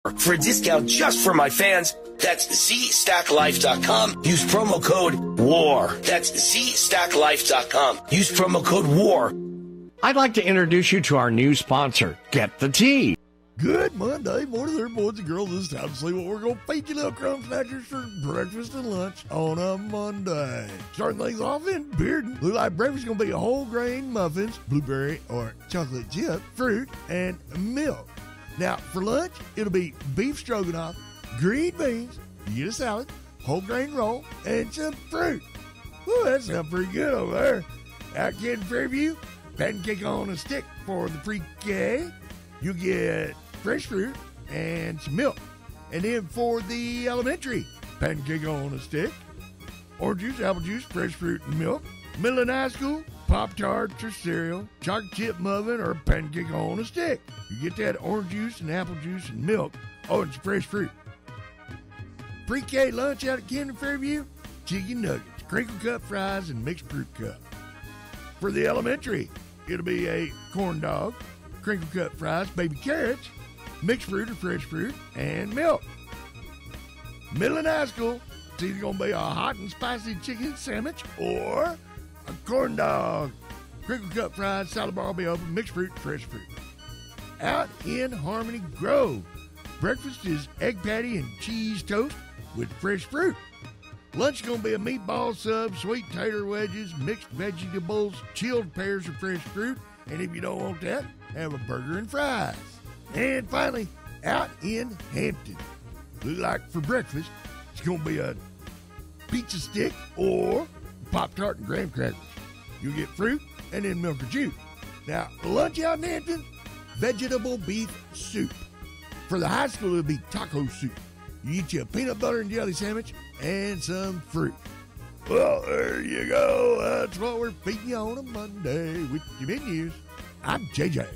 For a discount just for my fans, that's ZStackLife.com. Use promo code WAR. That's ZStackLife.com. Use promo code WAR. I'd like to introduce you to our new sponsor, Get the Tea. Good Monday morning there, boys and girls. This time to see what we're going to feed you little crumb snatchers for breakfast and lunch on a Monday. Starting things off in Bearden. Blue Light breakfast is going to be a whole grain muffins, blueberry or chocolate chip, fruit, and milk. Now, for lunch, it'll be beef stroganoff, green beans, you get a salad, whole grain roll, and some fruit. Woo, that sounds pretty good over there. Out kid in Fairview, pancake on a stick for the pre-K. You get fresh fruit and some milk. And then for the elementary, pancake on a stick, orange juice, apple juice, fresh fruit, and milk. Middle and high school, Pop-Tarts or cereal, chocolate chip muffin, or pancake on a stick. You get that orange juice and apple juice and milk. Oh, and some fresh fruit. Pre-K lunch out at Camden Fairview, chicken nuggets, crinkle cut fries, and mixed fruit cup. For the elementary, it'll be a corn dog, crinkle cut fries, baby carrots, mixed fruit or fresh fruit, and milk. Middle and high school, it's either going to be a hot and spicy chicken sandwich or a corn dog, crinkle cut fries, salad bar will be open, mixed fruit, fresh fruit. Out in Harmony Grove, breakfast is egg patty and cheese toast with fresh fruit. Lunch is going to be a meatball sub, sweet tater wedges, mixed vegetables, chilled pears or fresh fruit, and if you don't want that, have a burger and fries. And finally, out in Hampton, look like for breakfast, it's going to be a pizza stick or Pop-Tart and graham crackers. You'll get fruit and then milk or juice. Now, lunch out in Hampton, vegetable beef soup. For the high school, it'll be taco soup. You eat you a peanut butter and jelly sandwich and some fruit. Well, there you go. That's what we're feeding you on a Monday with your menus. I'm JJ.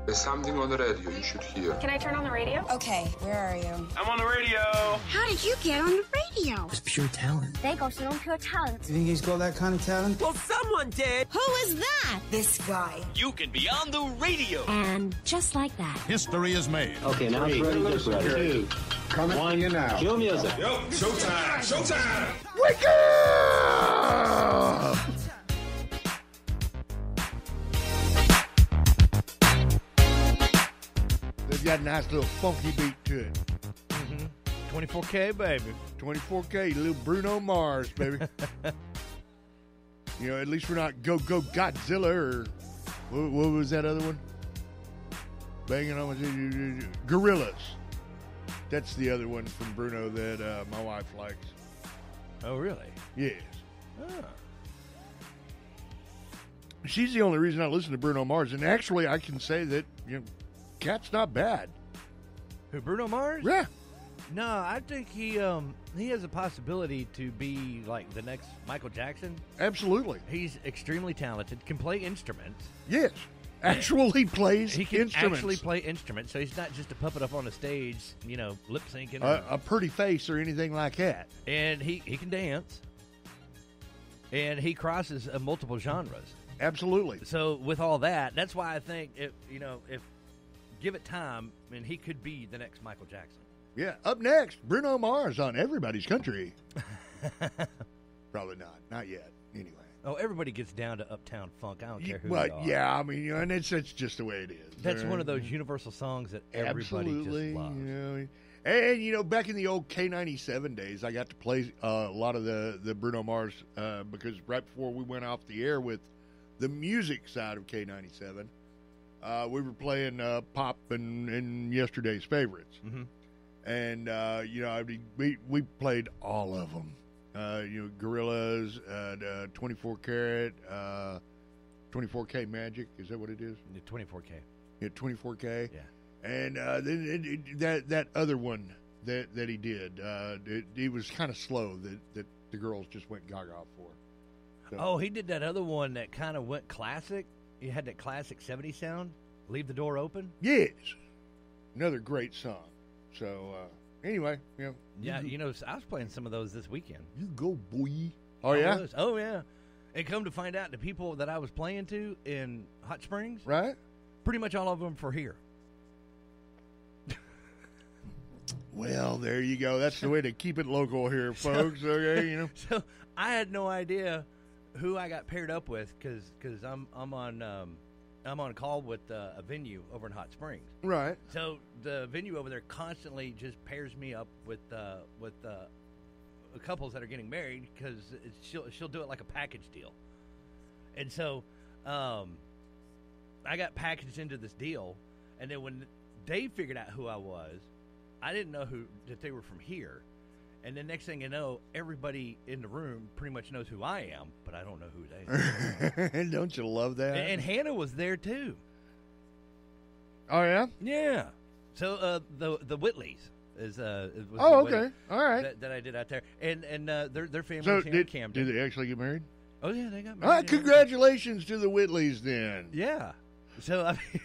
There's something on the radio you should hear. Can I turn on the radio? Okay, where are you? I'm on the radio. How did you get on the radio? It's pure talent. They go on pure talent. You think he's got that kind of talent? Well, someone did. Who is that? This guy. You can be on the radio. And just like that, history is made. Okay, now it's ready. Just ready. 2, coming on you now. Cue music. Yo, showtime! Showtime! Wake up! They've got a nice little funky beat to it. 24K, baby. 24K, little Bruno Mars, baby. You know, at least we're not Go Godzilla or what was that other one? Banging on Gorillas. That's the other one from Bruno that my wife likes. Oh, really? Yes. Oh. She's the only reason I listen to Bruno Mars, and actually, I can say that Cat's not bad. Who, Bruno Mars? Yeah. No, I think he has a possibility to be like the next Michael Jackson. Absolutely. He's extremely talented, can play instruments. Yes. Actually plays He can instruments. actually play instruments, so he's not just a puppet up on the stage, lip syncing. A pretty face or anything like that. And he can dance. And he crosses multiple genres. Absolutely. So with all that, that's why I think if give it time, he could be the next Michael Jackson. Yeah. Up next, Bruno Mars on Everybody's Country. Probably not. Not yet. Anyway. Oh, everybody gets down to Uptown Funk. I don't care who they are. Yeah, I mean, and it's just the way it is. That's one of those universal songs that everybody just loves. And back in the old K97 days, I got to play a lot of the Bruno Mars because right before we went off the air with the music side of K97, we were playing pop and yesterday's favorites. Mm-hmm. And, we played all of them. Gorillaz, 24 Karat, 24K Magic. Is that what it is? 24K. Yeah, 24K. Yeah. And then that other one that he did, it was kind of slow that the girls just went gaga for. So. Oh, he did that other one that kind of went classic. He had that classic 70s sound. Leave the Door Open. Yes. Another great song. So, anyway, Yeah, I was playing some of those this weekend. You go, boy. Oh, yeah? I was. Oh, yeah. And come to find out, the people that I was playing to in Hot Springs, Right? pretty much all of them for here. Well, there you go. That's the way to keep it local here, folks. Okay, you know. So I had no idea who I got paired up with because I'm on call with a venue over in Hot Springs. Right. So the venue over there constantly just pairs me up with couples that are getting married because she'll do it like a package deal. And so I got packaged into this deal, and then when they figured out who I was, I didn't know that they were from here. And then next thing you know, everybody in the room pretty much knows who I am, but I don't know who they are. Don't you love that? And Hannah was there too. Oh, yeah? Yeah. So the Whitleys was Oh, the okay. wedding All right. that I did out there, and their family So was here in Camden. did they actually get married? Oh yeah, they got All married. right, congratulations to the Whitleys then. Yeah. So I mean,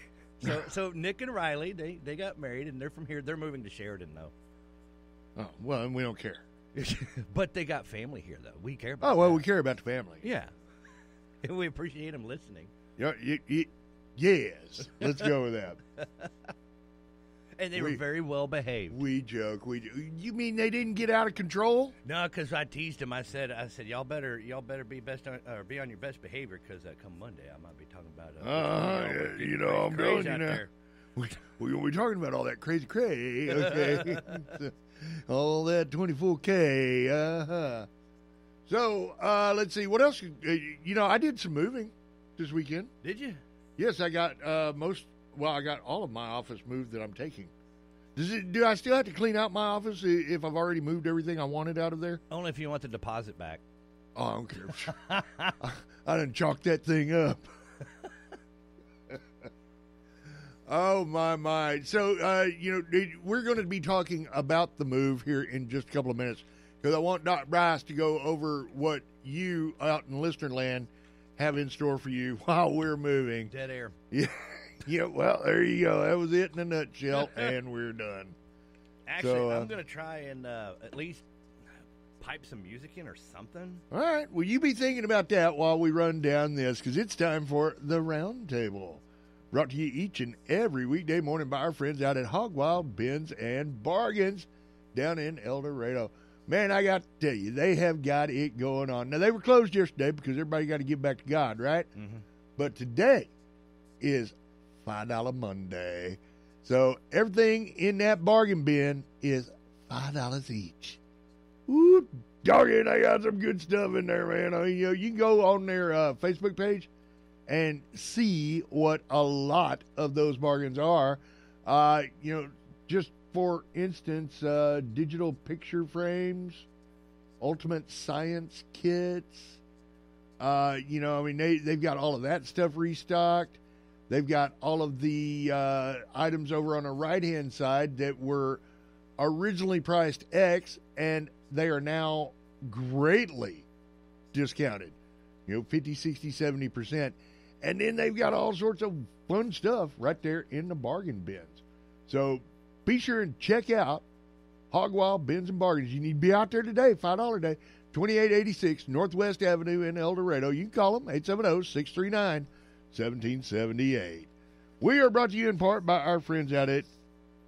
so Nick and Riley they got married, and they're from here. They're moving to Sheridan though. Oh, well, and we don't care. But they got family here though. We care about. Oh, well, that. we care about the family. Yeah. And we appreciate them listening. Yeah, yes. Let's go with that. And they were very well behaved. We joke. You mean they didn't get out of control? No, because I teased them. I said, y'all better be on your best behavior because come Monday I might be talking about. You know, I'm telling you now. We're talking about all that crazy cray, okay? All that 24K. Uh-huh. So let's see. What else? I did some moving this weekend. Did you? Yes, I got I got all of my office moved that I'm taking. Do I still have to clean out my office if I've already moved everything I wanted out of there? Only if you want the deposit back. Oh, I don't care. I done chalked that thing up. Oh, my. So, we're going to be talking about the move here in just a couple of minutes because I want Doc Bryce to go over what you out in listener land have in store for you while we're moving. Dead air. Yeah. Yeah, well, there you go. That was it in a nutshell, and we're done. Actually, I'm going to try and at least pipe some music in or something. All right. Well, you be thinking about that while we run down this, because it's time for the Round Table, brought to you each and every weekday morning by our friends out at Hog Wild Bins and Bargains down in El Dorado. Man, I got to tell you, they have got it going on. Now, they were closed yesterday because everybody got to give back to God, right? Mm-hmm. But today is $5 Monday. So everything in that bargain bin is $5 each. Ooh, doggone, I got some good stuff in there, man. You can go on their Facebook page and see what a lot of those bargains are. Just for instance, digital picture frames, ultimate science kits. They've got all of that stuff restocked. They've got all of the items over on the right-hand side that were originally priced X, and they are now greatly discounted. 50, 60, 70%. And then they've got all sorts of fun stuff right there in the bargain bins. So be sure and check out Hog Wild Bins and Bargains. You need to be out there today, $5 day, 2886 Northwest Avenue in El Dorado. You can call them, 870-639-1778. We are brought to you in part by our friends out at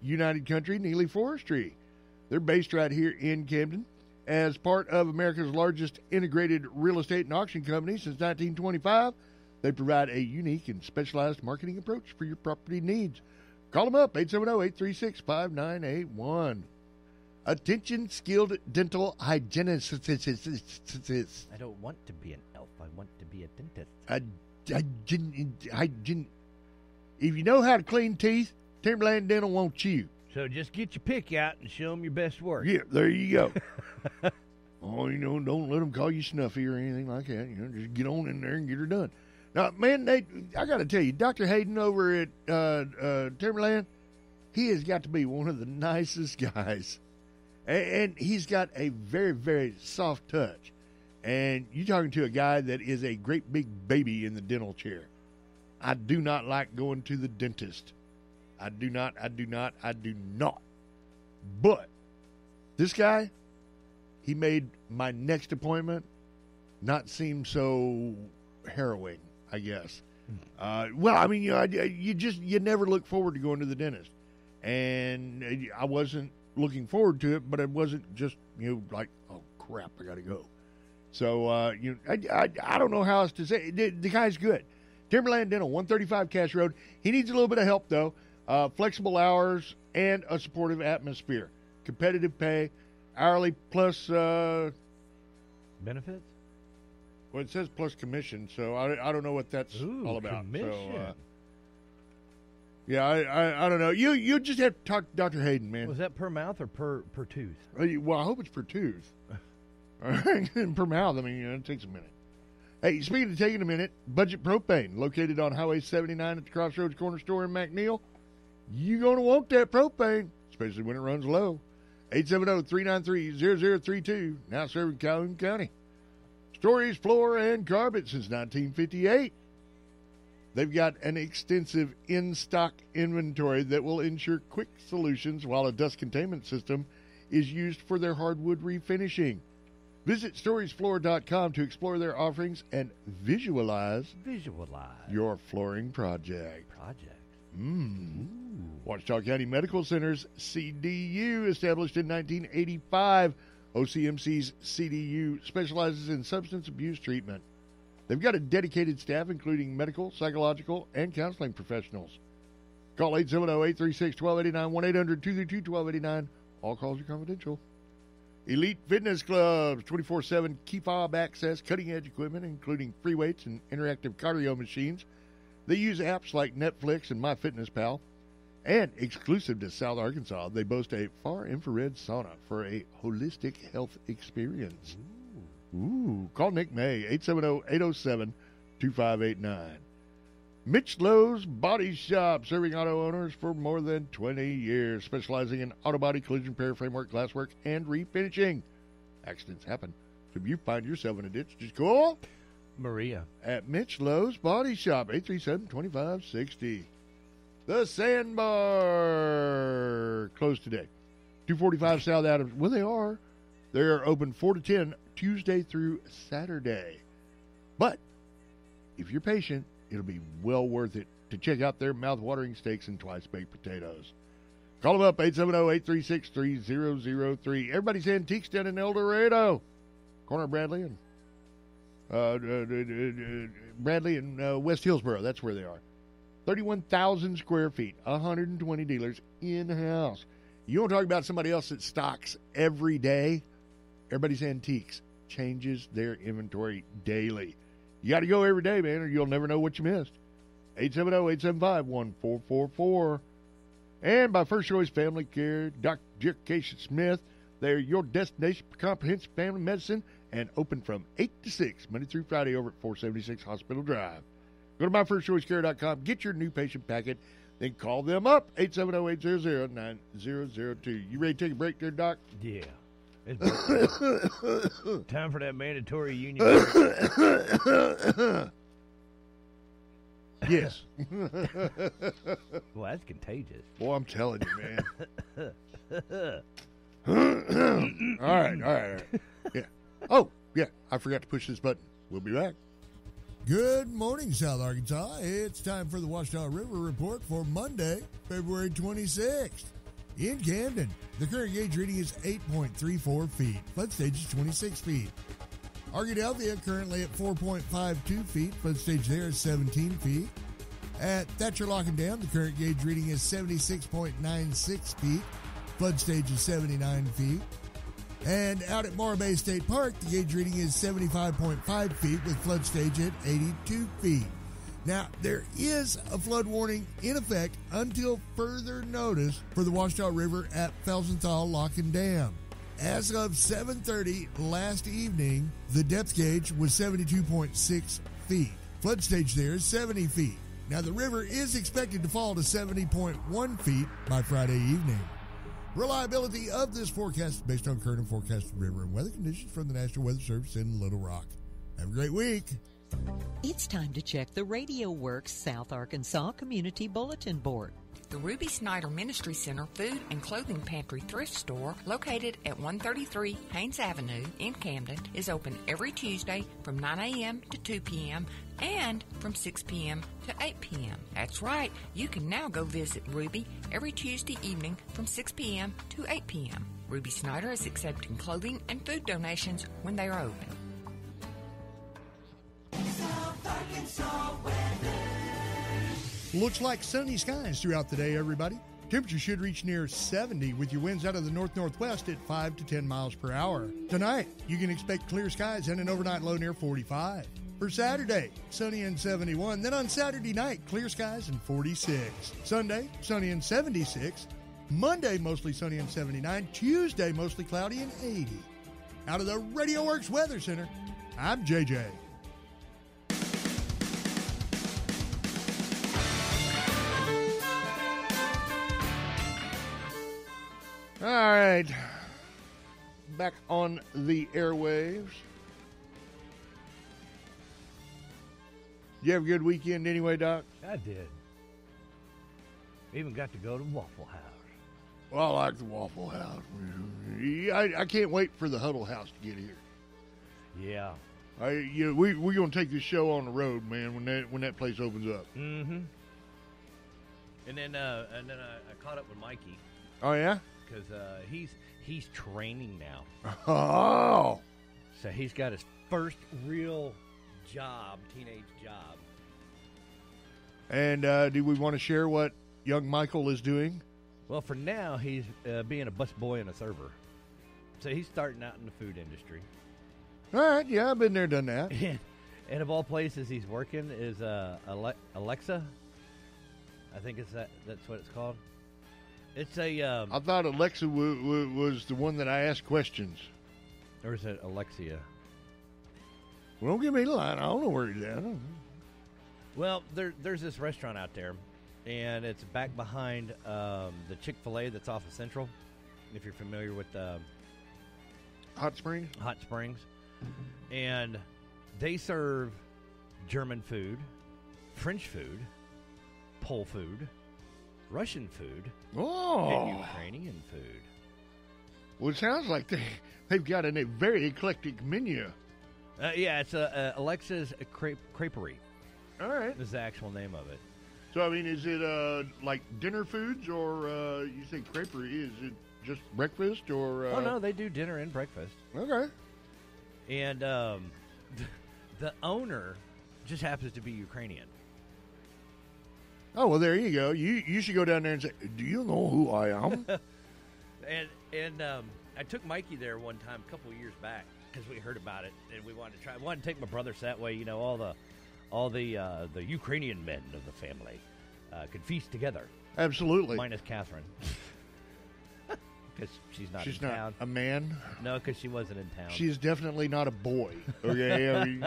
United Country Neely Forestry. They're based right here in Camden. As part of America's largest integrated real estate and auction company since 1925, they provide a unique and specialized marketing approach for your property needs. Call them up, 870-836-5981. Attention skilled dental hygienists. I don't want to be an elf. I want to be a dentist. If you know how to clean teeth, Timberland Dental wants you. So just get your pick out and show them your best work. Yeah, there you go. Don't let them call you snuffy or anything like that. Just get on in there and get her done. Now, man, I got to tell you, Dr. Hayden over at Timberland, he has got to be one of the nicest guys. And he's got a very, very soft touch. And you're talking to a guy that is a great big baby in the dental chair. I do not like going to the dentist. I do not. But this guy, he made my next appointment not seem so harrowing, I guess. Well, I mean, you never look forward to going to the dentist. And I wasn't looking forward to it, but it wasn't just, like, oh, crap, I got to go. So, I don't know how else to say it. The guy's good. Timberland Dental, 135 Cash Road. He needs a little bit of help, though. Flexible hours and a supportive atmosphere. Competitive pay, hourly plus... benefits? Well, it says plus commission, so I don't know what that's all about. Commission. So, yeah, I don't know. You just have to talk to Dr. Hayden, man. Was that per mouth or per tooth? Well, I hope it's per tooth. All right, per mouth. I mean, it takes a minute. Hey, speaking of taking a minute, Budget Propane, located on Highway 79 at the Crossroads Corner Store in McNeil. You're going to want that propane, especially when it runs low. 870-393-0032, now serving Calhoun County. Stories, floor, and carpet since 1958. They've got an extensive in-stock inventory that will ensure quick solutions while a dust containment system is used for their hardwood refinishing. Visit storiesfloor.com to explore their offerings and visualize your flooring project. Ouachita County Medical Center's CDU, established in 1985. OCMC's CDU specializes in substance abuse treatment. They've got a dedicated staff, including medical, psychological, and counseling professionals. Call 870-836-1289, 1-800-232-1289. All calls are confidential. Elite Fitness Clubs, 24/7 key fob access, cutting-edge equipment, including free weights and interactive cardio machines. They use apps like Netflix and MyFitnessPal. And exclusive to South Arkansas, they boast a far-infrared sauna for a holistic health experience. Ooh. Call Nick May, 870-807-2589. Mitch Lowe's Body Shop, serving auto owners for more than 20 years, specializing in auto body, collision repair, framework, glasswork, and refinishing. Accidents happen, so if you find yourself in a ditch, just call Maria at Mitch Lowe's Body Shop, 837-2560. The Sandbar, closed today. 245 South Adams. Well, they are. They're open 4 to 10, Tuesday through Saturday. But if you're patient, it'll be well worth it to check out their mouth-watering steaks and twice-baked potatoes. Call them up, 870-836-3003. Everybody's Antiques down in El Dorado. Corner of Bradley and West Hillsboro. That's where they are. 31,000 square feet, 120 dealers in-house. You want to talk about somebody else that stocks every day? Everybody's Antiques changes their inventory daily. You got to go every day, man, or you'll never know what you missed. 870-875-1444. And by First Choice Family Care, Dr. Jerkation Smith. They're your destination for comprehensive family medicine and open from 8 to 6, Monday through Friday over at 476 Hospital Drive. Go to myfirstchoicecare.com, get your new patient packet, then call them up, 870-800-9002. You ready to take a break there, Doc? Yeah. It's time for that mandatory union. Yes. Well, that's contagious. Boy, I'm telling you, man. All right. Yeah. Oh, yeah, I forgot to push this button. We'll be back. Good morning, South Arkansas. It's time for the Ouachita River Report for Monday, February 26th. In Camden, the current gauge reading is 8.34 feet. Flood stage is 26 feet. Arkadelphia currently at 4.52 feet. Flood stage there is 17 feet. At Thatcher Lock and Dam, the current gauge reading is 76.96 feet. Flood stage is 79 feet. And out at Morro Bay State Park, the gauge reading is 75.5 feet with flood stage at 82 feet. Now, there is a flood warning in effect until further notice for the Ouachita River at Felsenthal Lock and Dam. As of 7:30 last evening, the depth gauge was 72.6 feet. Flood stage there is 70 feet. Now, the river is expected to fall to 70.1 feet by Friday evening. Reliability of this forecast is based on current and forecasted river and weather conditions from the National Weather Service in Little Rock. Have a great week. It's time to check the Radio Works South Arkansas Community Bulletin Board. The Ruby Snyder Ministry Center Food and Clothing Pantry Thrift Store, located at 133 Haynes Avenue in Camden, is open every Tuesday from 9 a.m. to 2 p.m. and from 6 p.m. to 8 p.m. That's right, you can now go visit Ruby every Tuesday evening from 6 p.m. to 8 p.m. Ruby Snyder is accepting clothing and food donations when they are open. Looks like sunny skies throughout the day, everybody. Temperature should reach near 70 with your winds out of the north-northwest at 5 to 10 miles per hour. Tonight, you can expect clear skies and an overnight low near 45. For Saturday, sunny and 71. Then on Saturday night, clear skies and 46. Sunday, sunny and 76. Monday, mostly sunny and 79. Tuesday, mostly cloudy and 80. Out of the Radio Works Weather Center, I'm JJ. All right, back on the airwaves. You have a good weekend anyway, Doc? I did. Even got to go to Waffle House. Well, I like the Waffle House. I can't wait for the Huddle House to get here. Yeah. We're going to take this show on the road, man, when that place opens up. Mm-hmm. And then I caught up with Mikey. Oh, yeah? Because he's training now. Oh. So he's got his first real teenage job. And do we want to share what young Michael is doing? Well, for now, he's being a busboy and a server. So he's starting out in the food industry. All right, yeah, I've been there, done that. And of all places he's working is Alexa. I think that's what it's called. It's a. I thought Alexa was the one that I asked questions. Or is it Alexia? Well, don't give me the line. I don't know where he's at. Well, there's this restaurant out there, and it's back behind the Chick-fil-A that's off of Central, if you're familiar with Hot Springs. Hot Springs. And they serve German food, French food, Pole food, Russian food, and Ukrainian food. Well, it sounds like they've got a very eclectic menu. Yeah, it's Alexa's Creperie. All right. Is the actual name of it. So, I mean, is it like dinner foods, or you say creperie? Is it just breakfast, or? Oh no, they do dinner and breakfast. Okay. And the owner just happens to be Ukrainian. Oh well, there you go. You should go down there and say, "Do you know who I am?" and I took Mikey there one time a couple of years back because we heard about it and we wanted to try. I wanted to take my brother so that way, you know, all the Ukrainian men of the family could feast together. Absolutely. Minus Catherine. Because she's not in town. She's not a man? No, because she wasn't in town. She is definitely not a boy. Okay? I mean,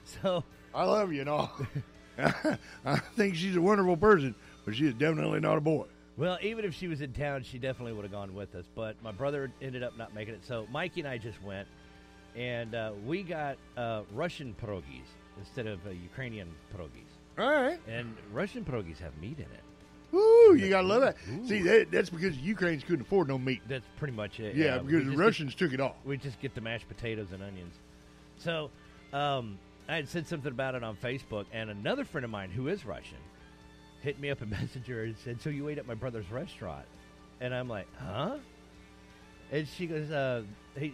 so I love you and all. I think she's a wonderful person, but she is definitely not a boy. Well, even if she was in town, she definitely would have gone with us. But my brother ended up not making it. So Mikey and I just went, and we got Russian pierogies instead of Ukrainian pierogies. All right. And Russian pierogies have meat in it. Ooh, you got to love that. Ooh. See, that's because Ukrainians couldn't afford no meat. That's pretty much it. Yeah, because the Russians took it off. We just get the mashed potatoes and onions. So I had said something about it on Facebook, and another friend of mine who is Russian hit me up in Messenger and said, "So you ate at my brother's restaurant?" And I'm like, "Huh?" And she goes,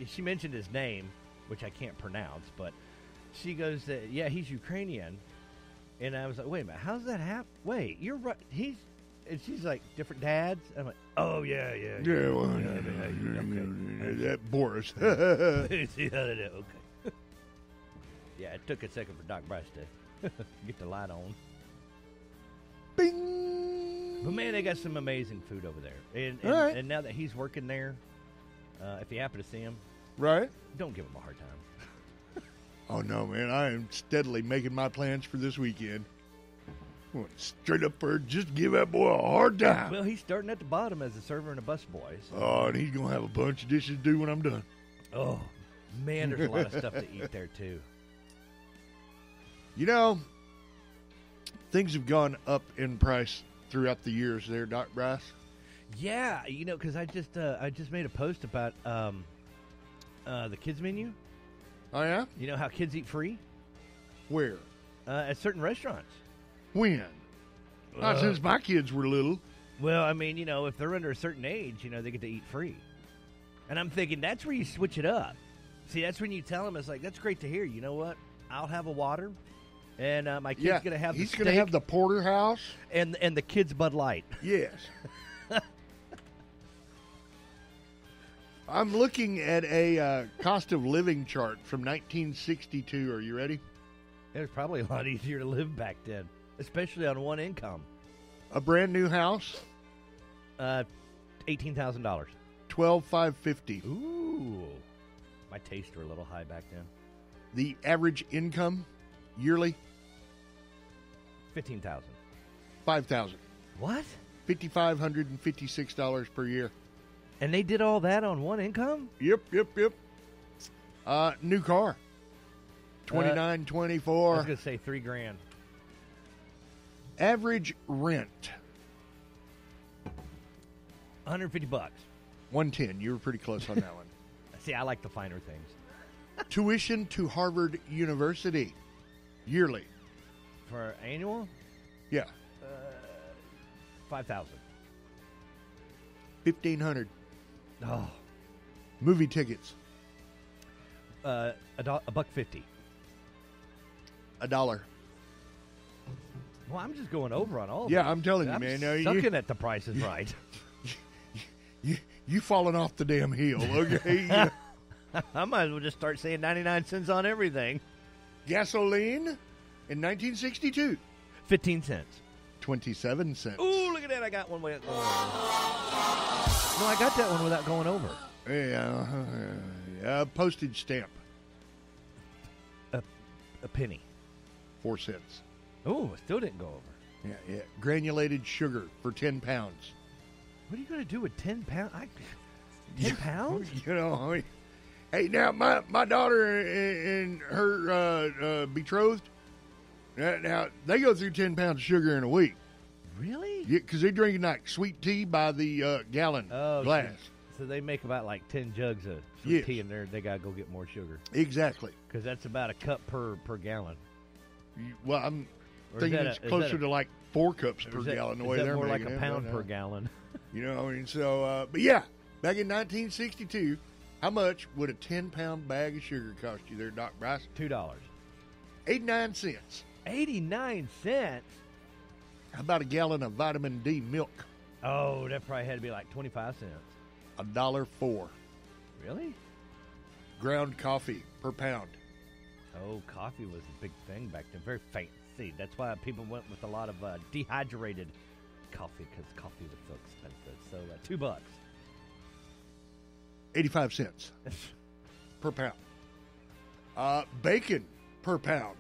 she mentioned his name, which I can't pronounce, but she goes, "Yeah, he's Ukrainian." And I was like, "Wait a minute, how's that happen? Wait, you're right. And she's like, different dads? I'm like, oh, yeah. Yeah, well, okay. That Boris. Okay. Yeah, it took a second for Doc Bryce to get the light on. Bing! But, man, they got some amazing food over there. And now that he's working there, if you happen to see him, right, don't give him a hard time. Oh, no, man. I am steadily making my plans for this weekend. Straight up for just give that boy a hard time. Well, he's starting at the bottom as a server and a busboy. So. Oh, and he's going to have a bunch of dishes to do when I'm done. Oh, man, there's a lot of stuff to eat there, too. You know, things have gone up in price throughout the years there, Doc Bryce? Yeah, because I just made a post about the kids menu. Oh, yeah? You know how kids eat free? Where? At certain restaurants. When? Not since my kids were little. Well, I mean, if they're under a certain age, they get to eat free. And I'm thinking that's where you switch it up. See, that's when you tell them, it's like, that's great to hear. You know what? I'll have a water, and my kid's going to have the steak. He's going to have the porterhouse. And the kid's Bud Light. Yes. I'm looking at a cost of living chart from 1962. Are you ready? It was probably a lot easier to live back then, especially on one income. A brand new house? $18,000. $12,550. Ooh. My tastes were a little high back then. The average income yearly? $15,000. $5,000. What? $5,556 per year. And they did all that on one income? Yep. New car. $29,24. I was going to say $3,000. Average rent. $150. $110. You were pretty close on that one. See, I like the finer things. Tuition to Harvard University. Yearly. For annual? Yeah. $5,000. $1,500. Oh. Movie tickets. $1.50. $1. Well, I'm just going over on all of I'm telling you, I'm man. sucking at the Price is Right. You falling off the damn hill, okay? I might as well just start saying 99 cents on everything. Gasoline in 1962. 15 cents. 27 cents. Ooh, look at that. I got one without going over. No, I got that one without going over. Yeah. Postage stamp. A penny. 4 cents. Oh, it still didn't go over. Yeah. Granulated sugar for 10 pounds. What are you going to do with 10 pounds? 10 pounds? Hey, now, my daughter and her betrothed, now, they go through 10 pounds of sugar in a week. Really? Yeah, because they're drinking, like, sweet tea by the gallon glass. So they make about, 10 jugs of sweet tea in there. They got to go get more sugar. Exactly. Because that's about a cup per gallon. Well, I'm thinking it's closer to, 4 cups per gallon. The way they're more making like a pound per gallon. So, but yeah, back in 1962, how much would a 10-pound bag of sugar cost you there, Doc Bryce? $2. 89 cents. 89 cents? How about a gallon of vitamin D milk? Oh, that probably had to be 25 cents. $1.04. Really? Ground coffee per pound. Oh, coffee was a big thing back then. Very fancy. That's why people went with a lot of dehydrated coffee, because coffee was so expensive. So $2. 85 cents per pound. Bacon per pound.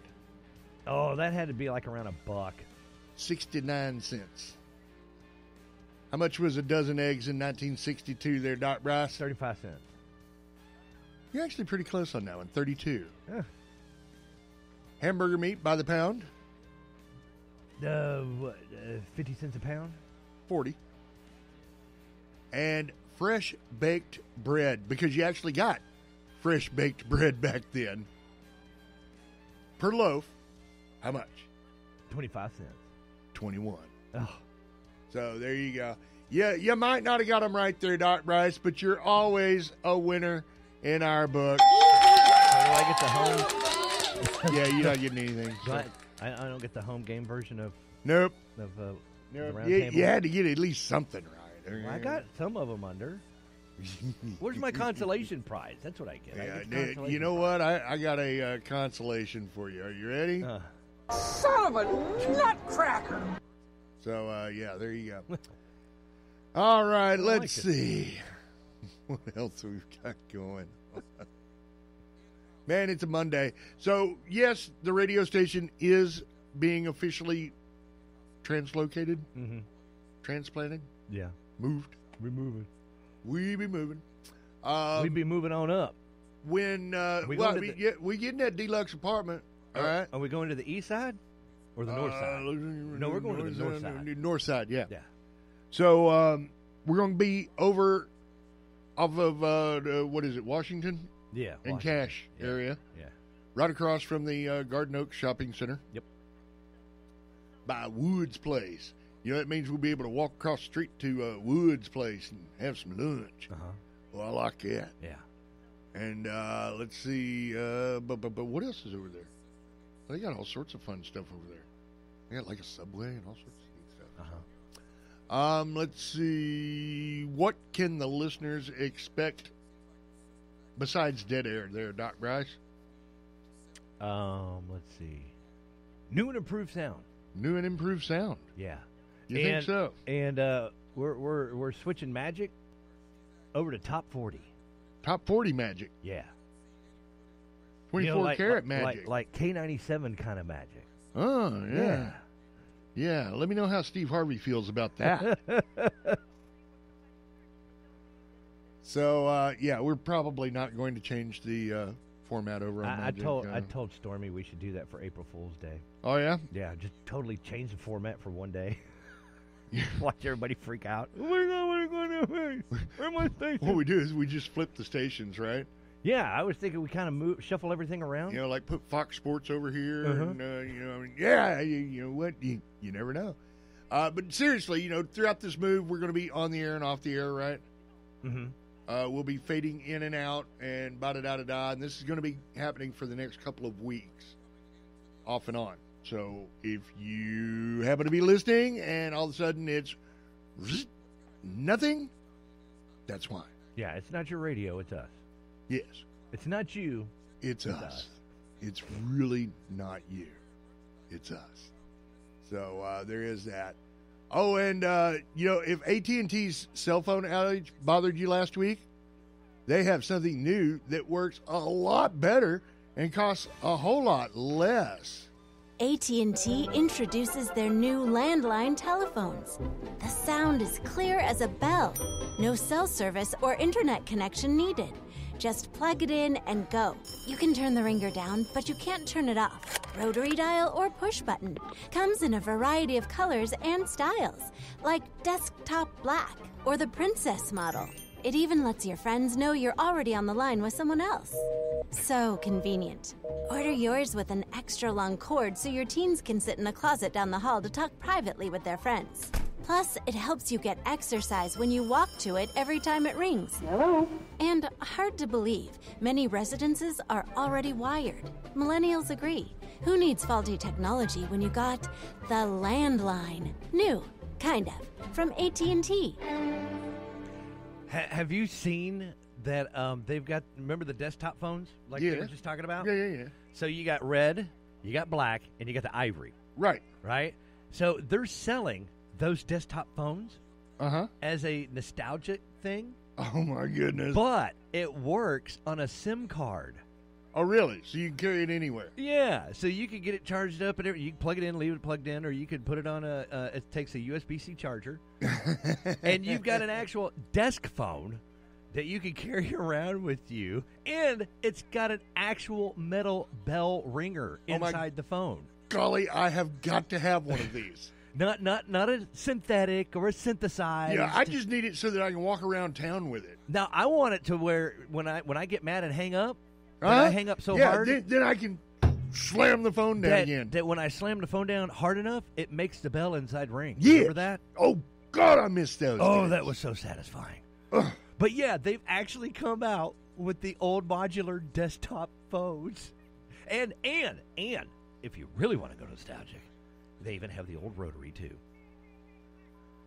Oh, that had to be around $1. 69 cents. How much was a dozen eggs in 1962 there, Doc Bryce? 35 cents. You're actually pretty close on that one. 32. Yeah. Hamburger meat by the pound? 50 cents a pound? 40. And fresh baked bread, because you actually got fresh baked bread back then. Per loaf, how much? 25 cents. 21. Oh. So there you go. Yeah, you might not have got them right there, Doc Bryce, but you're always a winner in our book. So do I get the home? Yeah, you're not getting anything. So. I don't get the home game version of. Nope. Of nope. the round table. You had to get at least something right. Well, I got some of them under. Where's my consolation prize? That's what I get. Yeah, you know what? I got a consolation for you. Are you ready? Son of a nutcracker! So, yeah, there you go. All right, let's see. What else we've got going? Man, it's a Monday. So, yes, the radio station is being officially translocated. Mm-hmm. Transplanted. Yeah. Moved. We're moving. We be moving. We be moving on up. When we get in that deluxe apartment. All right. Are we going to the east side? Or the north side? No, we're going to the north side. North side, yeah. Yeah. So we're going to be over off of, what is it, Washington? Yeah. And Cache area. Yeah. Right across from the Garden Oaks Shopping Center. Yep. By Woods Place. You know, that means we'll be able to walk across the street to Woods Place and have some lunch. Uh-huh. Well, I like that. Yeah. And let's see, but what else is over there? They got all sorts of fun stuff over there. They got like a Subway and all sorts of neat stuff. Uh-huh. Let's see, what can the listeners expect besides dead air there, Doc Bryce? Let's see. New and improved sound. New and improved sound. Yeah. You think so? And we're switching Magic over to Top 40. Top 40 Magic. Yeah. 24 karat Magic. Like K97 kind of Magic. Oh, yeah. Yeah, let me know how Steve Harvey feels about that. So, yeah, we're probably not going to change the format over on Magic. I told Stormy we should do that for April Fool's Day. Oh, yeah? Yeah, just totally change the format for one day. Watch everybody freak out. Oh my God, what are you going to do? Where my station? What we do is we just flip the stations, right? Yeah, I was thinking we kind of shuffle everything around. You know, like put Fox Sports over here, Uh-huh. and you know what? You never know. But seriously, you know, throughout this move, we're going to be on the air and off the air, right? Mm-hmm. We'll be fading in and out, and da-da-da-da-da, and this is going to be happening for the next couple of weeks, off and on. So if you happen to be listening, and all of a sudden it's nothing, that's why. Yeah, it's not your radio, it's us. Yes. It's not you. It's us. It's really not you. It's us. So there is that. Oh, and, you know, if AT&T's cell phone outage bothered you last week, they have something new that works a lot better and costs a whole lot less. AT&T introduces their new landline telephones. The sound is clear as a bell. No cell service or internet connection needed. Just plug it in and go. You can turn the ringer down, but you can't turn it off. Rotary dial or push button. Comes in a variety of colors and styles, like desktop black or the princess model. It even lets your friends know you're already on the line with someone else. So convenient. Order yours with an extra long cord so your teens can sit in a closet down the hall to talk privately with their friends. Plus, it helps you get exercise when you walk to it every time it rings. Hello? And hard to believe, many residences are already wired. Millennials agree. Who needs faulty technology when you got the landline? New, kind of, from AT&T. Have you seen that they've got, remember the desktop phones like they were just talking about? Yeah. So you got red, you got black, and you got the ivory. Right. So they're selling those desktop phones as a nostalgic thing. Oh, my goodness. But it works on a SIM card. Oh, really? So you can carry it anywhere? Yeah. So you can get it charged up, and you can plug it in, leave it plugged in, or you could put it on it takes a USB-C charger. And you've got an actual desk phone that you can carry around with you, and it's got an actual metal bell ringer inside the phone. Golly, I have got to have one of these. Not a synthetic or a synthesized. Yeah, I just need it so that I can walk around town with it. Now I want it to where when I get mad and hang up, I hang up so hard, then I can slam the phone down again. That when I slam the phone down hard enough, it makes the bell inside ring. Yeah. Remember that? Oh God, I missed those. Oh, days. that was so satisfying. Ugh. But yeah, they've actually come out with the old modular desktop phones, and if you really want to go nostalgic, they even have the old rotary too.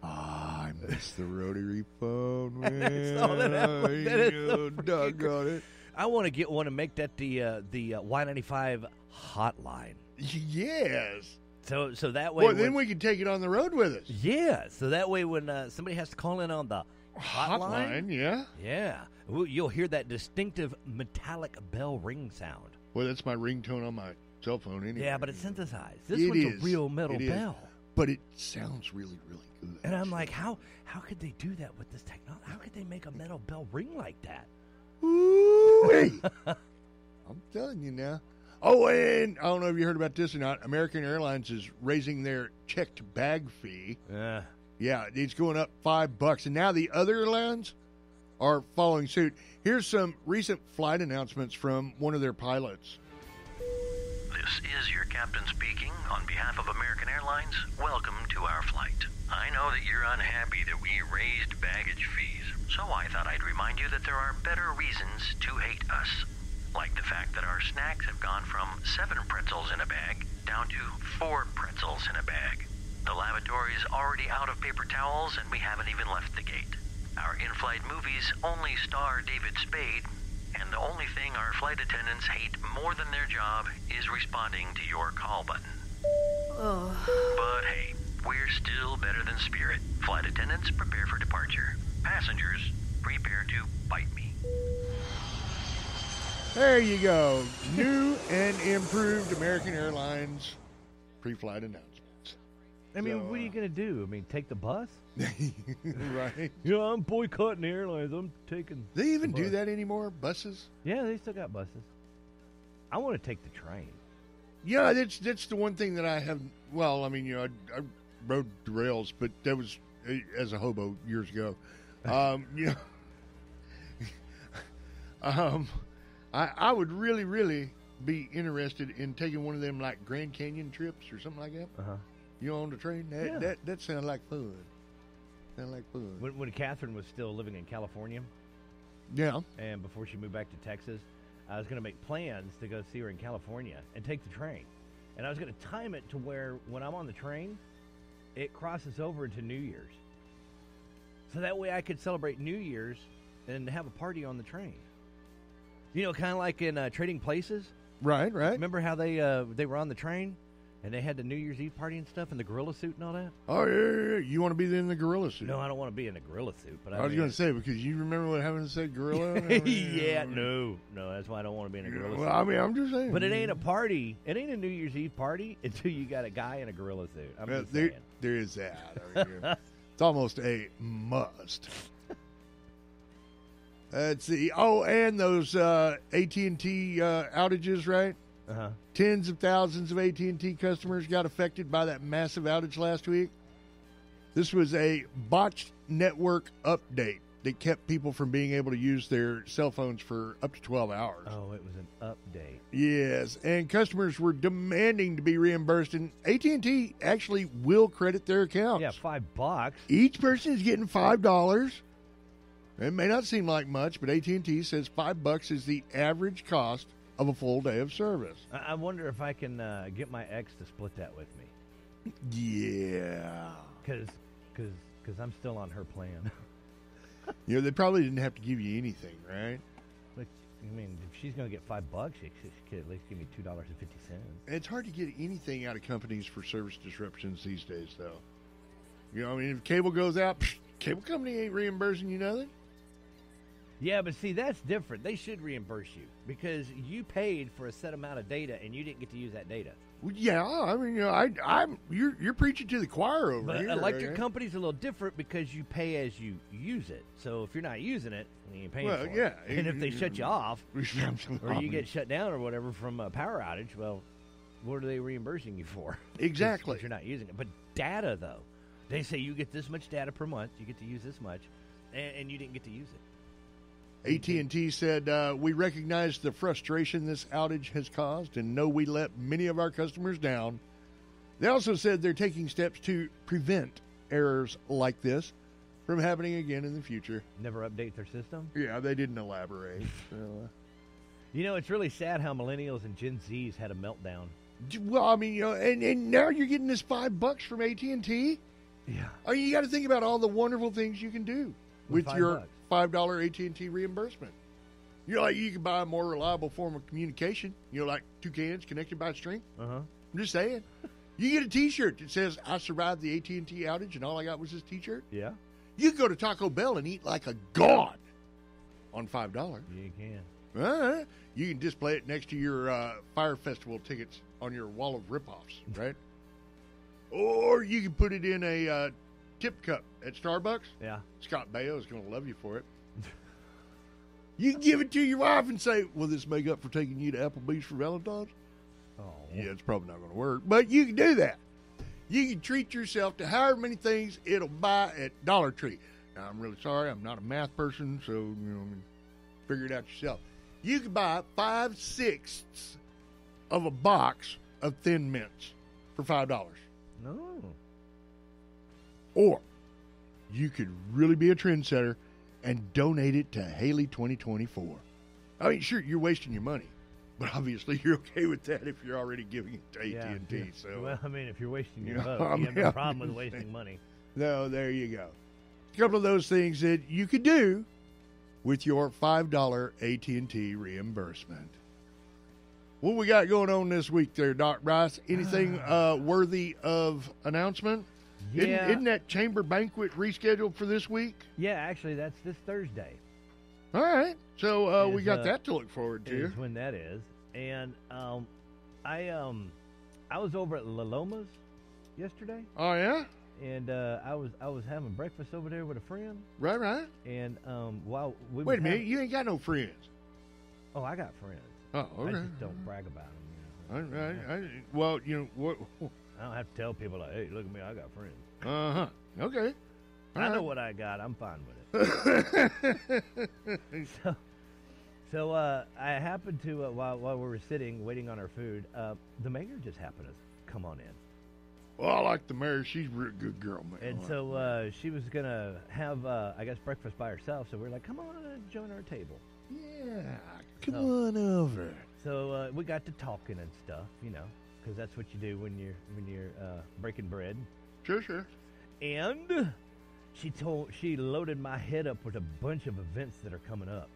I miss the rotary phone, man. That is so doggone it. I want to get one and make that the Y95 hotline. Yes. So that way, well, then we can take it on the road with us. Yeah. So that way, when somebody has to call in on the hotline, yeah, you'll hear that distinctive metallic bell ring sound. Well, that's my ringtone on my cell phone anyway. Yeah, but it's synthesized. This one's a real metal bell. But it sounds really, really good. And I'm like, how could they do that with this technology? How could they make a metal bell ring like that? Ooh, I'm telling you now. Oh, and I don't know if you heard about this or not. American Airlines is raising their checked bag fee. Yeah, it's going up $5. And now the other airlines are following suit. Here's some recent flight announcements from one of their pilots. This is your captain speaking. On behalf of American Airlines, welcome to our flight. I know that you're unhappy that we raised baggage fees, so I thought I'd remind you that there are better reasons to hate us. Like the fact that our snacks have gone from 7 pretzels in a bag down to 4 pretzels in a bag. The lavatory is already out of paper towels and we haven't even left the gate. Our in-flight movies only star David Spade, and the only thing our flight attendants hate more than their job is responding to your call button. But hey, we're still better than Spirit. Flight attendants, prepare for departure. Passengers, prepare to bite me. There you go. New and improved American Airlines pre-flight announcements. I mean, what are you going to do? I mean, take the bus? Right. I'm boycotting airlines. I'm taking... They even do that anymore? Buses? Yeah, they still got buses. I want to take the train. Yeah, that's the one thing that I have... Well, I mean, I rode the rails, but that was as a hobo years ago. I would really, really be interested in taking one of them like Grand Canyon trips or something like that. On the train. That sounds like fun. When Catherine was still living in California, and before she moved back to Texas, I was going to make plans to go see her in California and take the train, and I was going to time it to where when I'm on the train, it crosses over into New Year's, so that way I could celebrate New Year's and have a party on the train. You know, kind of like in Trading Places. Right. Remember how they were on the train and they had the New Year's Eve party and stuff in the gorilla suit and all that? Oh, yeah. You want to be in the gorilla suit? No, I don't want to be in a gorilla suit. But I was going to say, because you remember what having to say gorilla? Yeah, no, that's why I don't want to be in a gorilla suit. Well, I mean, I'm just saying. But it ain't a party. It ain't a New Year's Eve party until you got a guy in a gorilla suit. I'm just saying. There is that. It's almost a must. Let's see. Oh, and those AT&T outages, right? Tens of thousands of AT&T customers got affected by that massive outage last week. This was a botched network update that kept people from being able to use their cell phones for up to 12 hours. Oh, it was an update. Yes, and customers were demanding to be reimbursed, and AT&T actually will credit their accounts. Yeah, $5. Each person is getting $5. It may not seem like much, but AT&T says $5 is the average cost of a full day of service. I wonder if I can get my ex to split that with me. Yeah. Because I'm still on her plan. They probably didn't have to give you anything, right? But, I mean, if she's going to get $5, she could at least give me $2.50. It's hard to get anything out of companies for service disruptions these days, though. I mean, if cable goes out, cable company ain't reimbursing you nothing. Yeah, but see, that's different. They should reimburse you because you paid for a set amount of data and you didn't get to use that data. Well, yeah, I mean, you're preaching to the choir over here. But electric company's a little different because you pay as you use it. So if you're not using it, you ain't paying for it. Yeah. And if they shut you off, or you get shut down or whatever from a power outage, well, what are they reimbursing you for? Exactly. If you're not using it. But data, though, they say you get this much data per month, you get to use this much, and you didn't get to use it. AT&T said, we recognize the frustration this outage has caused and know we let many of our customers down. They also said they're taking steps to prevent errors like this from happening again in the future. Never update their system? Yeah, they didn't elaborate. It's really sad how millennials and Gen Zs had a meltdown. Well, I mean, and now you're getting this $5 from AT&T? Yeah. You got to think about all the wonderful things you can do with your $5 AT&T reimbursement. You can buy a more reliable form of communication. Like 2 cans connected by string. I'm just saying. You get a T-shirt that says, I survived the AT&T outage and all I got was this T-shirt. Yeah. You can go to Taco Bell and eat like a god on $5. You can. You can display it next to your Fire Festival tickets on your wall of ripoffs, right? Or you can put it in a tip cup at Starbucks. Yeah. Scott Baio is going to love you for it. You can give it to your wife and say, will this make up for taking you to Applebee's for Valentine's? Yeah, it's probably not going to work. But you can do that. You can treat yourself to however many things it'll buy at Dollar Tree. Now, I'm really sorry. I'm not a math person, so, figure it out yourself. You can buy 5/6 of a box of Thin Mints for $5. No. Or you could really be a trendsetter and donate it to Haley 2024. I mean, sure, you're wasting your money. But obviously, you're okay with that if you're already giving it to AT&T. Yeah. So, well, I mean, if you're wasting your vote, you have no problem with wasting money. No, there you go. A couple of those things that you could do with your $5 AT&T reimbursement. What we got going on this week there, Doc Bryce? Anything worthy of announcement? Yeah. Isn't that chamber banquet rescheduled for this week? Yeah, actually, that's this Thursday. All right. So we got that to look forward to. Is when that is. And I was over at La Loma's yesterday. Oh, yeah? And I was having breakfast over there with a friend. Right. And while we wait a minute, you ain't got no friends. Oh, I got friends. Oh, okay. I just don't brag about them. Well, what? I don't have to tell people like, hey, look at me, I got friends. Okay. I know what I got. I'm fine with it. So I happened to while we were sitting waiting on our food, the mayor just happened to come on in. Well, I like the mayor. She's a real good girl, man. And so she was gonna have, I guess, breakfast by herself. So we're like, come on and join our table. Yeah, come on over. So we got to talking and stuff, because that's what you do when you're breaking bread. Sure. And she loaded my head up with a bunch of events that are coming up.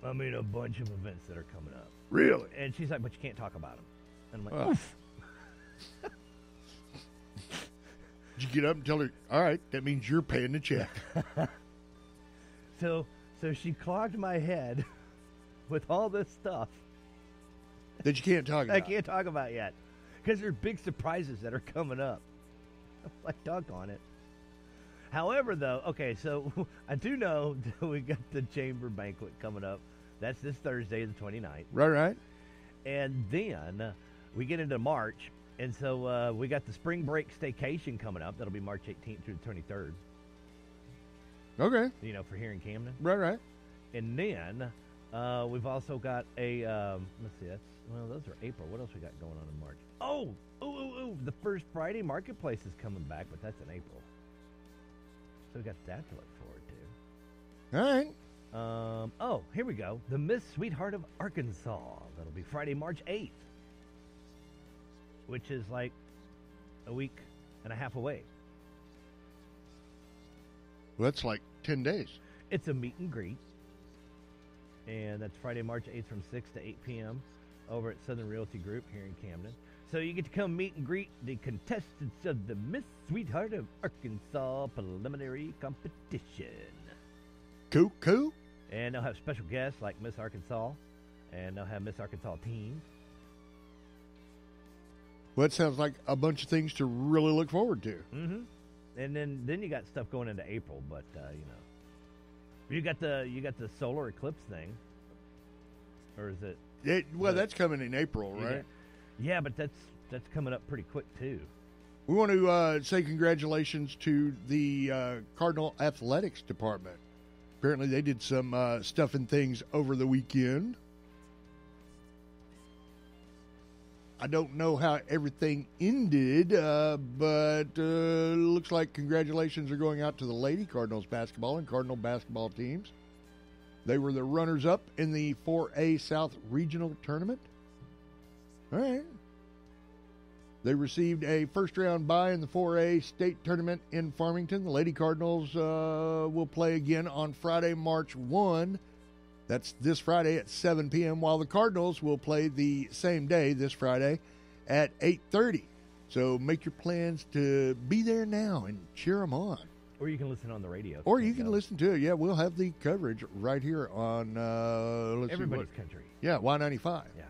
I mean, a bunch of events that are coming up. Really? And she's like, but you can't talk about them. And I'm like, oof. Did you get up and tell her, all right, that means you're paying the check? So she clogged my head with all this stuff that you can't talk about. I can't talk about yet. Because there are big surprises that are coming up. I'm like, doggone it. However, though, okay, so I do know that we got the chamber banquet coming up. That's this Thursday, the 29th. Right. And then we get into March, and so we got the spring break staycation coming up. That'll be March 18th through the 23rd. Okay. For here in Camden. Right. And then we've also got a, let's see, those are April. What else we got going on in March? Oh, the first Friday Marketplace is coming back, but that's in April. So we got that to look forward to. All right. Here we go. The Miss Sweetheart of Arkansas. That'll be Friday, March 8th, which is like a week and a half away. Well, that's like 10 days. It's a meet and greet. And that's Friday, March 8th from 6 to 8 p.m. over at Southern Realty Group here in Camden. So you get to come meet and greet the contestants of the Miss Sweetheart of Arkansas preliminary competition. Cool. And they'll have special guests like Miss Arkansas, and they'll have Miss Arkansas teams. Well, it sounds like a bunch of things to really look forward to. Mm-hmm. And then you got stuff going into April, but you got the solar eclipse thing, or is it? That's coming in April, right? Yeah, but that's coming up pretty quick too. We want to say congratulations to the Cardinal Athletics Department. Apparently, they did some stuff and things over the weekend. I don't know how everything ended, but looks like congratulations are going out to the Lady Cardinals basketball and Cardinal basketball teams. They were the runners-up in the 4A South Regional Tournament. All right. They received a first-round bye in the 4A State Tournament in Farmington. The Lady Cardinals will play again on Friday, March 1. That's this Friday at 7 p.m., while the Cardinals will play the same day, this Friday, at 8:30. So make your plans to be there now and cheer them on. Or you can listen on the radio. Or you can listen to it. Yeah, we'll have the coverage right here on Everybody's Country. Yeah, Y95. Yeah.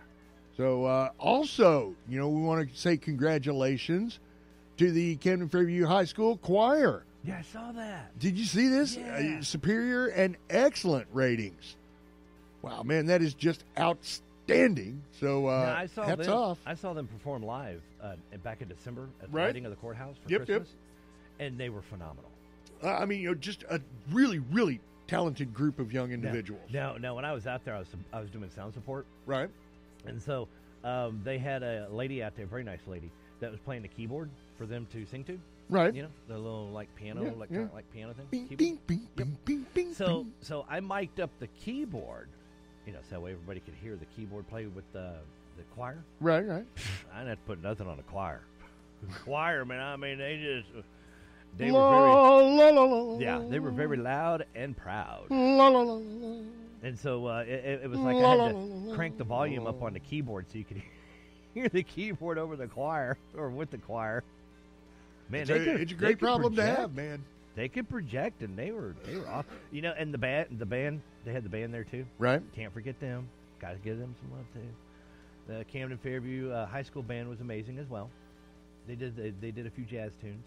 So also, we want to say congratulations to the Camden Fairview High School choir. Yeah, I saw that. Did you see this? Yeah. Superior and excellent ratings. Wow, man, that is just outstanding. So hats off. I saw them perform live back in December at the Right. lighting of the courthouse for Christmas, and they were phenomenal. I mean, just a really, really talented group of young individuals. Now, when I was out there, I was doing sound support, Right. and so they had a lady out there, very nice lady, that was playing the keyboard for them to sing to. Right. You know, the little like piano, Yeah, yeah. like piano thing. Bing, keyboard. bing, bing, bing, bing, So bing. so I mic'd up the keyboard, so that way everybody could hear the keyboard play with the choir. Right. I didn't have to put nothing on the choir. The choir, man, I mean, they La, were la, la, la, very, they were very loud and proud. la, la, la, la. And so it was like I had to crank the volume up on the keyboard so you could hear the keyboard over the choir or with the choir. Man, It's a great problem to have, man. They could project, and they were off. And the band, they had the band there too. Right. Can't forget them. Got to give them some love too. The Camden Fairview High School band was amazing as well. They did a few jazz tunes.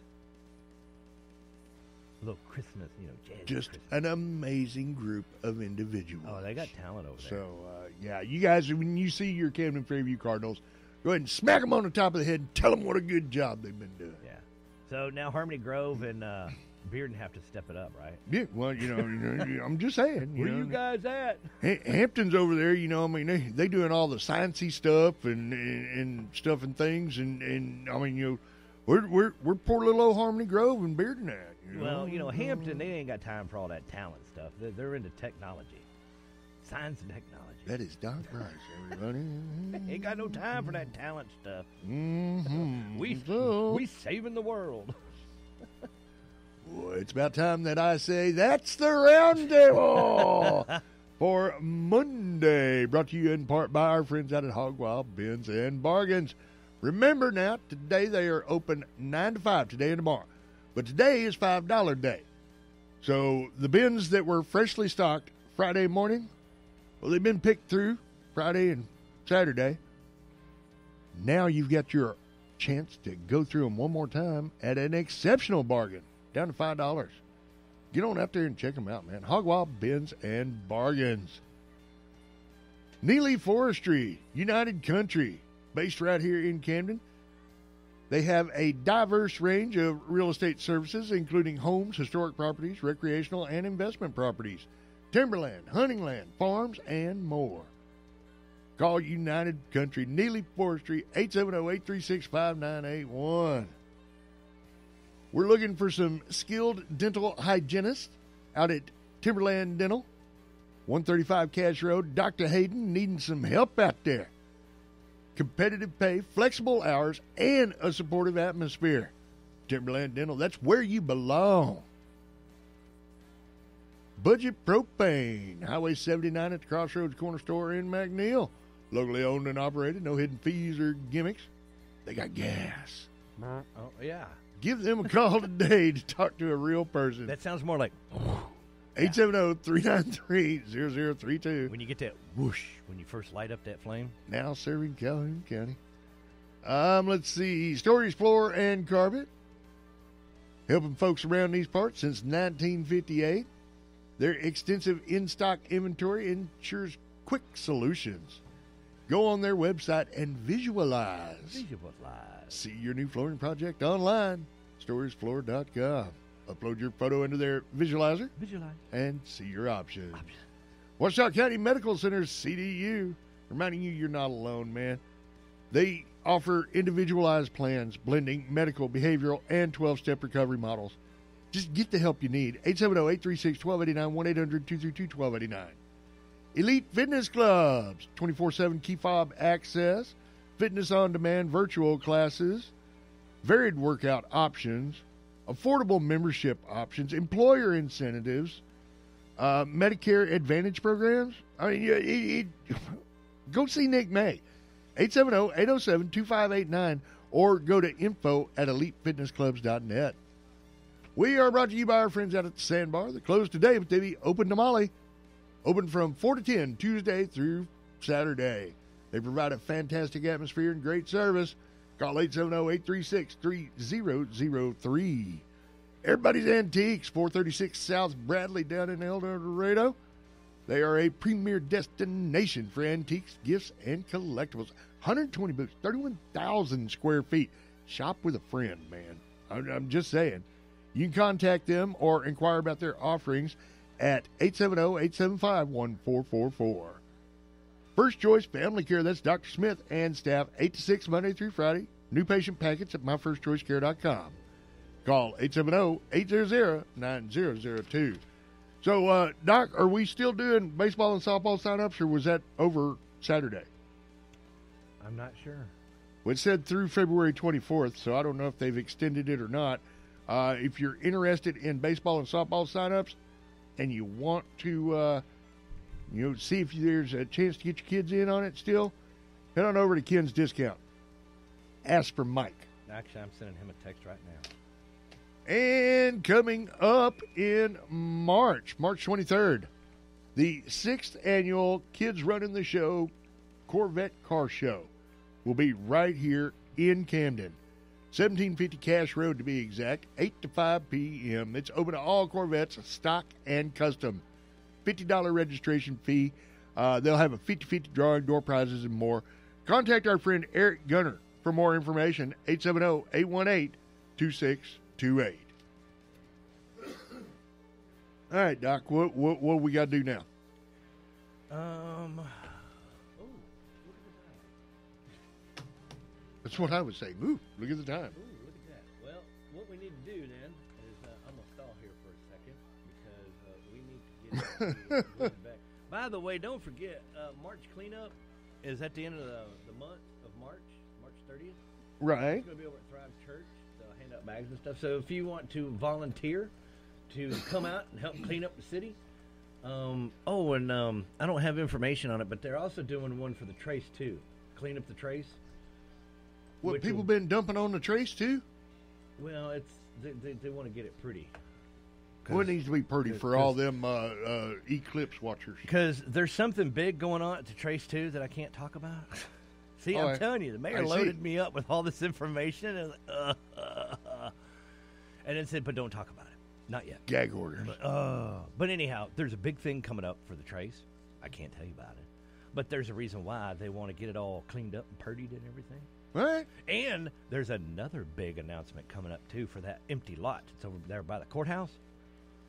A little Christmas, jazz. Just Christmas. an amazing group of individuals. Oh, they got talent over there. So, yeah, you guys, when you see your Camden Fairview Cardinals, go ahead and smack them on the top of the head and tell them what a good job they've been doing. Yeah. So now Harmony Grove and Bearden have to step it up, right? Yeah, well, I'm just saying. Where you guys at? Hampton's over there, I mean, they doing all the sciencey stuff and stuff and things, and I mean, we're poor little old Harmony Grove and Bearden at. Well, Hampton, they ain't got time for all that talent stuff. They're into technology, science and technology. That is Doc Price, everybody. Ain't got no time for that talent stuff. Mm-hmm. We saving the world. Well, it's about time that I say that's the round table for Monday, brought to you in part by our friends out at Hog Wild Bins and Bargains. Remember now, today they are open 9 to 5, today and tomorrow. But today is $5 day. So the bins that were freshly stocked Friday morning, well, they've been picked through Friday and Saturday. Now you've got your chance to go through them one more time at an exceptional bargain, down to $5. Get on out there and check them out, man. Hog Wild Bins and Bargains. Neely Forestry, United Country, based right here in Camden. They have a diverse range of real estate services, including homes, historic properties, recreational and investment properties, timberland, hunting land, farms, and more. Call United Country, Neely Forestry, 870-836-5981. We're looking for some skilled dental hygienists out at Timberland Dental, 135 Cash Road. Dr. Hayden needing some help out there. Competitive pay, flexible hours, and a supportive atmosphere. Timberland Dental, that's where you belong. Budget Propane, Highway 79 at the Crossroads Corner Store in McNeil. Locally owned and operated, no hidden fees or gimmicks. They got gas. Oh, yeah. Give them a call today to talk to a real person. That sounds more like 870-393-0032. when you get that whoosh, when you first light up that flame. Now serving Calhoun County. Let's see. Stories Floor and Carpet. Helping folks around these parts since 1958. Their extensive in-stock inventory ensures quick solutions. Go on their website and visualize. See your new flooring project online. Storiesfloor.com. Upload your photo into their visualizer. And see your options. Washoe County Medical Center, CDU. Reminding you you're not alone, man. They offer individualized plans, blending medical, behavioral, and 12-step recovery models. Just get the help you need. 870-836-1289, 1-800-232-1289. Elite Fitness Clubs, 24/7 key fob access, fitness on demand virtual classes, varied workout options, affordable membership options, employer incentives, Medicare Advantage programs. I mean, go see Nick May, 870-807-2589, or go to info@elitefitnessclubs.net. We are brought to you by our friends out at the Sandbar. They're closed today, but they be open tomorrow. Open from 4 to 10, Tuesday through Saturday. They provide a fantastic atmosphere and great service. Call 870-836-3003. Everybody's Antiques, 436 South Bradley down in El Dorado. They are a premier destination for antiques, gifts, and collectibles. 120 booths, 31,000 square feet. Shop with a friend, man. I'm just saying. You can contact them or inquire about their offerings at 870-875-1444. First Choice Family Care, that's Dr. Smith and staff, 8 to 6, Monday through Friday. New patient packets at myfirstchoicecare.com. Call 870-800-9002. So, Doc, are we still doing baseball and softball sign-ups, or was that over Saturday? I'm not sure. Well, it said through February 24th, so I don't know if they've extended it or not. If you're interested in baseball and softball sign-ups and you want to see if there's a chance to get your kids in on it still, head on over to Ken's Discount. Ask for Mike. Actually, I'm sending him a text right now. And coming up in March 23rd, the 6th annual Kids Running the Show Corvette Car Show will be right here in Camden. 1750 Cash Road to be exact, 8 to 5 p.m. It's open to all Corvettes, stock and custom. $50 registration fee. They'll have a 50-50 drawing, door prizes, and more. Contact our friend Eric Gunner for more information, 870-818-2628. All right, Doc, what we got to do now? That's what I would say. Ooh, look at the time. Ooh, look at that. Well, what we need to do then is I'm going to stall here for a second because we need to get the back. By the way, don't forget, March cleanup is at the end of the month of March 30th. Right. It's going to be over at Thrive Church. They'll hand out bags and stuff. So if you want to volunteer to come out and help clean up the city. I don't have information on it, but they're also doing one for the Trace, too. Clean up the Trace. What, people been dumping on the Trace, too? Well, they want to get it pretty. Well, it needs to be pretty for all them Eclipse watchers. Because there's something big going on at the Trace, too, that I can't talk about. See, I'm telling you, the mayor loaded me up with all this information. And then said, but don't talk about it. Not yet. Gag orders. But anyhow, there's a big thing coming up for the Trace. I can't tell you about it. But there's a reason why they want to get it all cleaned up and purdied and everything. Right. And there's another big announcement coming up, too, for that empty lot. It's over there by the courthouse.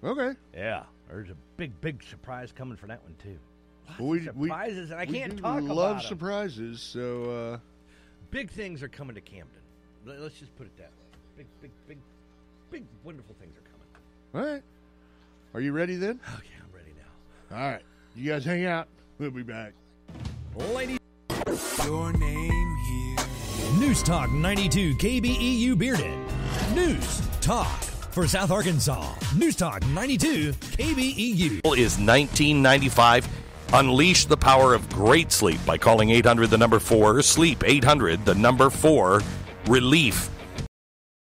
Okay. Yeah. There's a big surprise coming for that one, too. Lots of surprises, and I can't talk about them. We love surprises, so... Big things are coming to Camden. Let's just put it that way. Big, wonderful things are coming. All right. Are you ready then? Okay, I'm ready now. All right. You guys hang out. We'll be back. Ladies, your name here. News Talk 92 KBEU Bearden. News Talk for South Arkansas. News Talk 92 KBEU. Is $19.95. Unleash the power of great sleep by calling 800 the number 4 sleep 800 the number 4 relief.